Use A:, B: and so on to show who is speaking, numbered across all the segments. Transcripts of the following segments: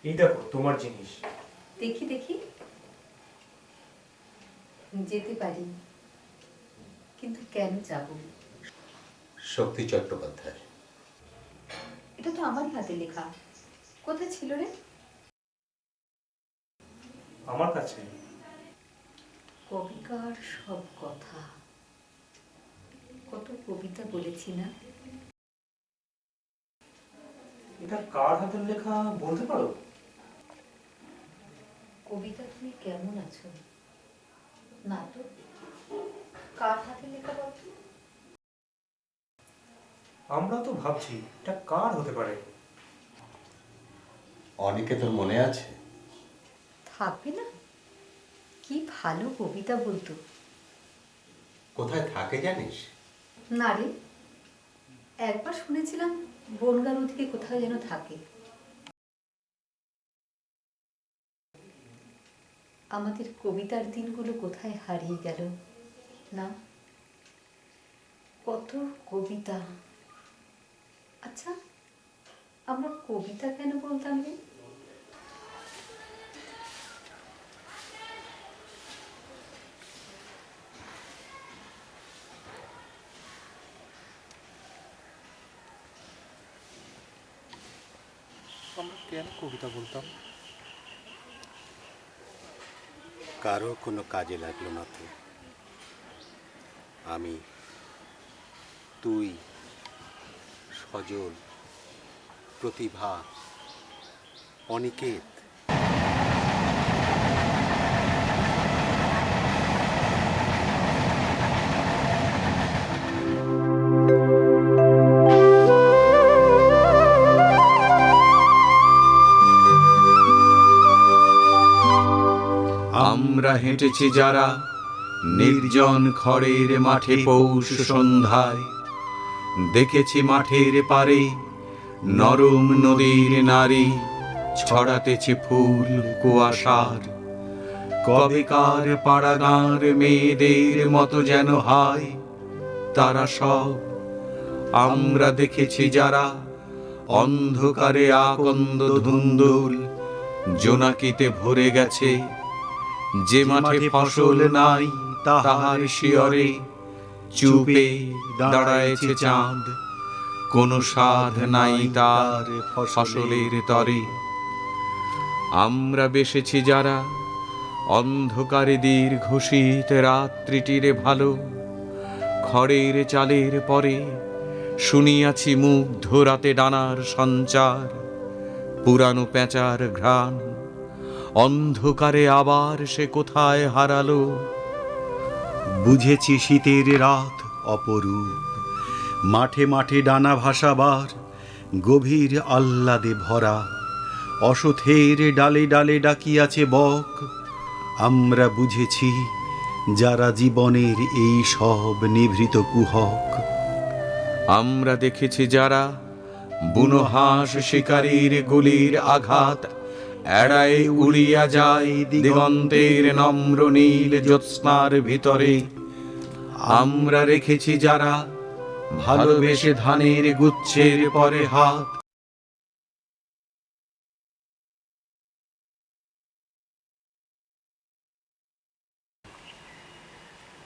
A: এই দেখো তোমার জিনিস।
B: দেখি দেখি। যেতে পারি, কিন্তু কেন যাব?
C: শক্তি চট্টোপাধ্যায়।
B: এটা তো আমারই হাতে লেখা। কোথায় ছিল রে?
A: আমার কাছে।
B: কবিকার সব কথা, কত কবিতা বলেছি না?
A: এটা কার হাতের লেখা বলতে পারো?
B: কবিতা তুমি কেমন আছো? না তো, কার হাতে লেখা বলতো?
A: আমরা তো ভাবছি এটা কার হতে পারে।
C: অনেকে তোর মনে আছে?
B: থাকবে না? কি ভালো কবিতা বলতো।
C: কোথায় থাকে জানিস?
B: না রে, একবার শুনেছিলাম বনগা নদীতে কোথাও যেন থাকে। আমাদের কবিতার দিনগুলো কোথায় হারিয়ে গেল না? কত কবিতা। আচ্ছা, আমরা কবিতা কেন বলতাম রে?
A: আমরা কেন কবিতা বলতাম?
C: কারো কোনো কাজে লাগলো না তো। আমি, তুই, সজল, প্রতিভা, অনিকেত,
D: আমরা হেঁটেছি যারা নির্জন খড়ের মাঠে পৌষ সন্ধ্যায়, দেখেছি মাঠের পারে নরম নদীর নারী ছড়াতেছে ফুল কুয়াশার। কবেকার পাড়াগাঁর মেয়েদের মতো যেন হায় তারা সব। আমরা দেখেছি যারা অন্ধকারে আকন্দ ধুন্দুল জোনাকিতে ভরে গেছে, যে মাঠে ফসল নাই তাহার শিয়রে চুপে দাঁড়ায়েছে চাঁদ। কোনো সাধ নাই তার ফসলের তরে। আমরা বেসেছি যারা অন্ধকারে দীর্ঘ শীত রাত্রিটিরে ভালো, খড়ের চালের পরে শুনিয়াছি মুগ্ধ রাতে ডানার সঞ্চার, পুরানো পেঁচার ঘ্রাণ। অন্ধকারে আবার সে কোথায় হারালো।
E: বুঝেছি শীতের রাত অপরূপ, মাঠে মাঠে ডানা ভাসাবার গভীর আহ্লাদে ভরা। অসথের ডালে ডালে ডাকিয়াছে বক। আমরা বুঝেছি যারা জীবনের এই সব নিভৃত কুহক।
D: আমরা দেখেছি যারা বুনো হাঁস শিকারীর গুলির আঘাত এড়ায় উড়িয়া যায় দিগন্তের নম্র নীল জ্যোৎস্নার ভিতরে। আমরা রেখেছি যারা ভালোবেসে ধানের গুচ্ছের পরে হাত।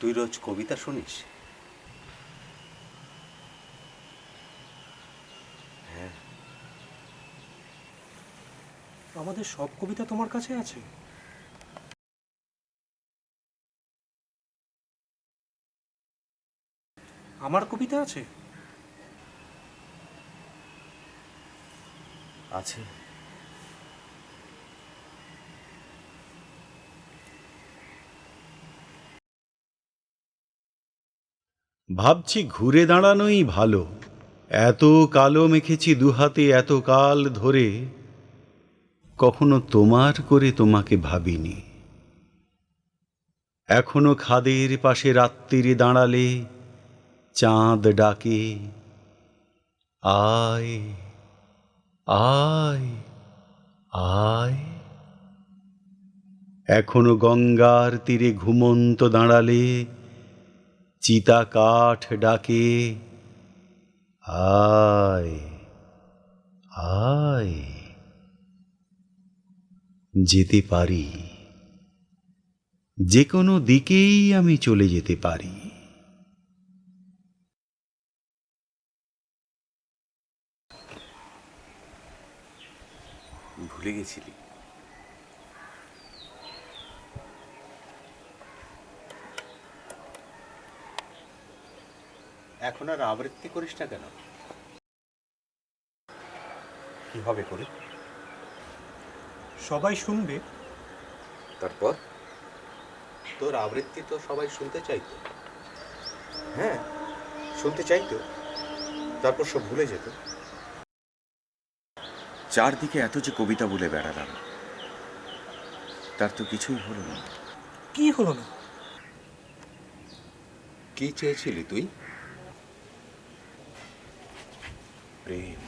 C: তুই রোজ কবিতা শুনিস? হ্যাঁ।
A: আমাদের সব কবিতা তোমার কাছে আছে? আমার কবিতা আছে?
C: আছে।
E: ভাবছি ঘুরে দাঁড়ানোই ভালো। এত কালো মেখেছি দুহাতে এত কাল ধরে, কখনো তোমার করে তোমাকে ভাবিনি। এখনো খাদের পাশে রাত্রিরে দাঁড়ালে চাঁদ ডাকে, আয় আয় আয়। এখনো গঙ্গার তীরে ঘুমন্ত দাঁড়ালে চিতা কাঠ ডাকে, আয় আয়। যেতে পারি, যে কোনো দিকেই আমি চলে যেতে পারি।
C: ভুলে গেছিলি? এখন আর আবৃত্তি করিস না কেন? কিভাবে করে?
A: সবাই শুনবে।
C: তারপর তোর আবৃত্তি তো সবাই শুনতে চাইতো। হ্যাঁ, শুনতে চাইতো, তারপর সব ভুলে যেত। চারদিকে এত যে কবিতা বলে বেড়ালাম, তার তো কিছুই হলো না।
A: কি হলো না?
C: কি চেয়েছিলি তুই? প্রেম।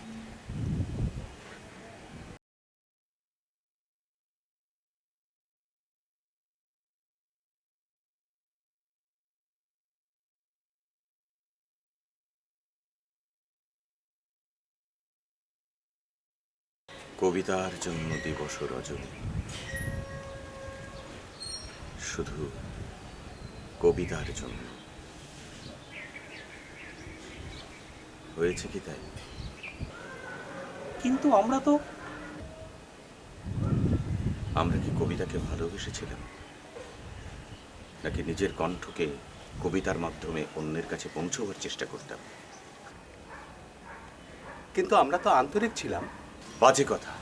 C: কবিতার জন্য দিবস রজনী, শুধু কবিতার জন্য। হয়েছে কি তাই?
A: কিন্তু আমরা
C: কি কবিতাকে ভালোবেসেছিলাম, নাকি নিজের কণ্ঠকে কবিতার মাধ্যমে অন্যের কাছে পৌঁছবার চেষ্টা করতাম? কিন্তু আমরা তো আন্তরিক ছিলাম। বাজে কথা।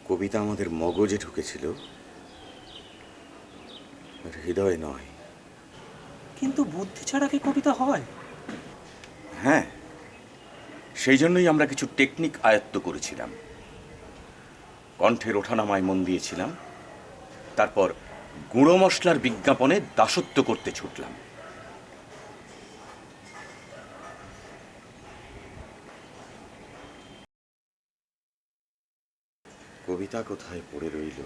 C: কবিতা আমাদের মগজে ঢুকেছিল, হৃদয় নয়।
A: কিন্তু বুদ্ধি ছাড়া কি কবিতা হয়?
C: হ্যাঁ, সেই জন্যই আমরা কিছু টেকনিক আয়ত্ত করেছিলাম। কণ্ঠের ওঠানামায় মন দিয়েছিলাম, তারপর গুঁড়ো মশলার বিজ্ঞাপনে দাসত্ব করতে ছুটলাম। কবিতা কোথায় পড়ে রইল,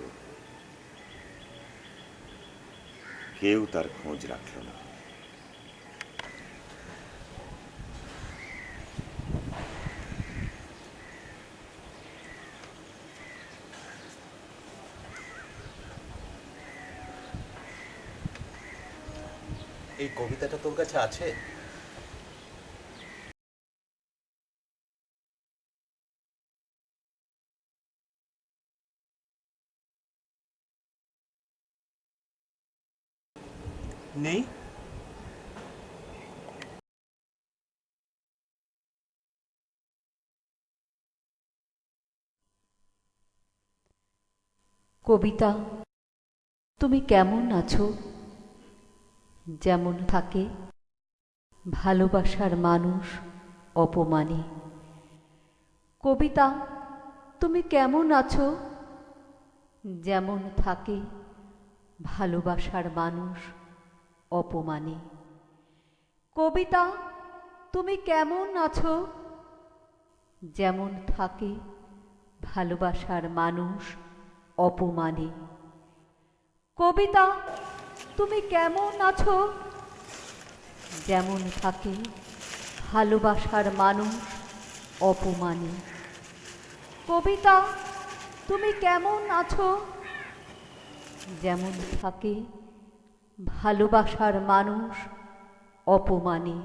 C: কেউ তার খোঁজ রাখল না। এই কবিতাটা তোর কাছে আছে?
A: নেই।
B: কবিতা, তুমি কেমন আছো? যেমন থাকে ভালোবাসার মানুষ অপমানে। কবিতা, তুমি কেমন আছো? যেমন থাকে ভালোবাসার মানুষ অপমানে। কবিতা, তুমি কেমন আছো? যেমন থাকে ভালোবাসার মানুষ অপমানে। কবিতা, তুমি কেমন আছো? যেমন থাকে ভালোবাসার মানুষ অপমানে। কবিতা, তুমি কেমন আছো? যেমন থাকে ভালোবাসার মানুষ অপমানে।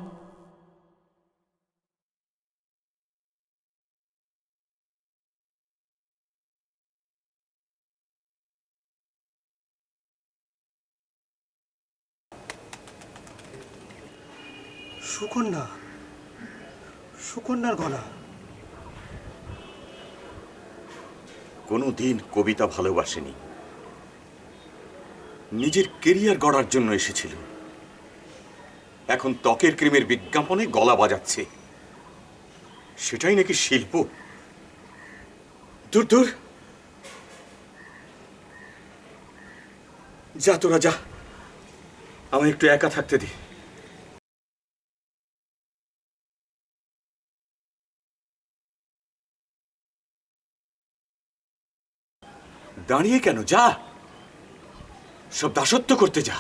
A: সুকন্যা, সুকন্যার গলা।
C: কোনোদিন কবিতা ভালোবাসেনি, নিজের কেরিয়ার গড়ার জন্য এসেছিল। এখন ত্বকের ক্রিমের বিজ্ঞাপনে গলা বাজাচ্ছে, সেটাই নাকি শিল্প? দূর দূর, যা তোরা যা, আমায় একটু একা থাকতে দে। দাঁড়িয়ে কেন? যা, সব দাসত্ব করতে যা।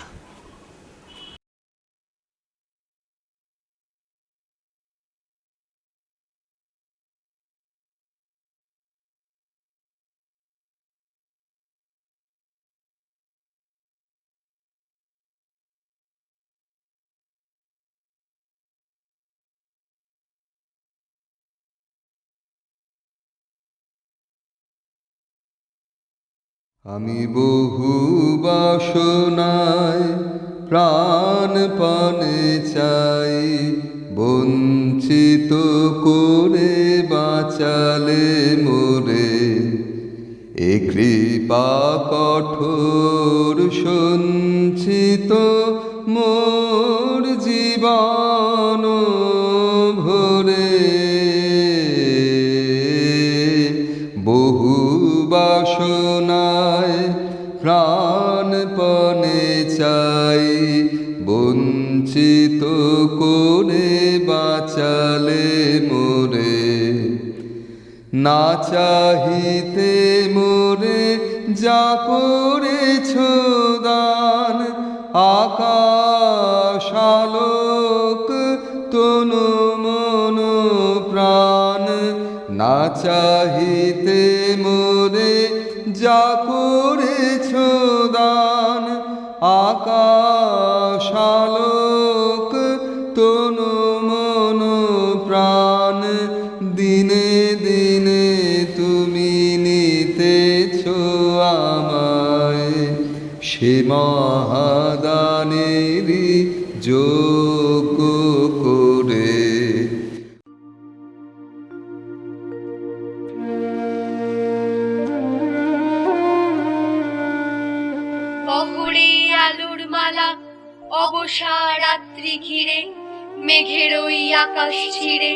F: আমি বহু বাসনায় প্রাণপণে চাই, বঞ্চিত করে বাঁচালে মোরে। এ কৃপা কঠোর সঞ্চিত মোর জীবন ভরে। বহু বাসনায় প্রাণপণে চাই, বঞ্চিত করে বাঁচালে মোরে। না চাহিতে মোরে যা করেছ দান, আকাশ আলোক তনু মন প্রাণ। না চাহিতে মোরে যা করেছ দান, আকাশ আলোক তনু মন প্রাণ। দিনে দিনে তুমি নিতেছ আমায়, সে মহাদানেরই যোগ্য করে।
G: বহরে আলোর মালা অবসা রাত্রি ঘিরে, মেঘের ওই আকাশ ছিঁড়ে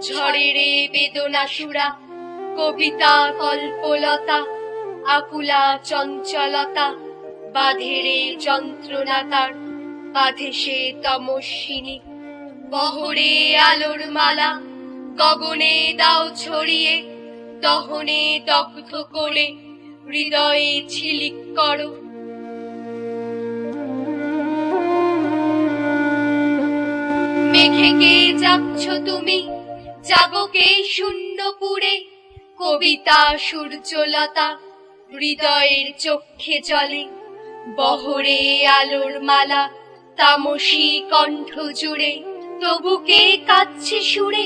G: ঝড়ের বেদনা সুরা। কবিতা কল্পলতা আকুলা চঞ্চলতা, বাঁধেরে যন্ত্রণা তার, বাঁধে সে তমস্বিনী। বহরে আলোর মালা গগনে দাও ছড়িয়ে, দহনে দগ্ধ করে হৃদয়ে ঝিলিক করো। মেঘে কে যাচ্ছ তুমি, যাবো কে শূন্যপুরে। কবিতা সূর্যলতা হৃদয়ের চক্ষে জলে, বহরে আলোর মালা তামসী কণ্ঠ জুড়ে। তবু কে কাঁদছে সুরে,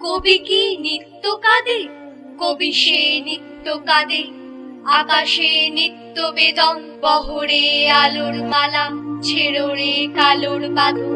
G: কবি কি নিত্য কাঁদে? কবি সে নিত্য কাঁদে, আকাশে নিত্য বেদন। বহরে আলোর মালা ছেড়ো রে কালোর বাঁধন।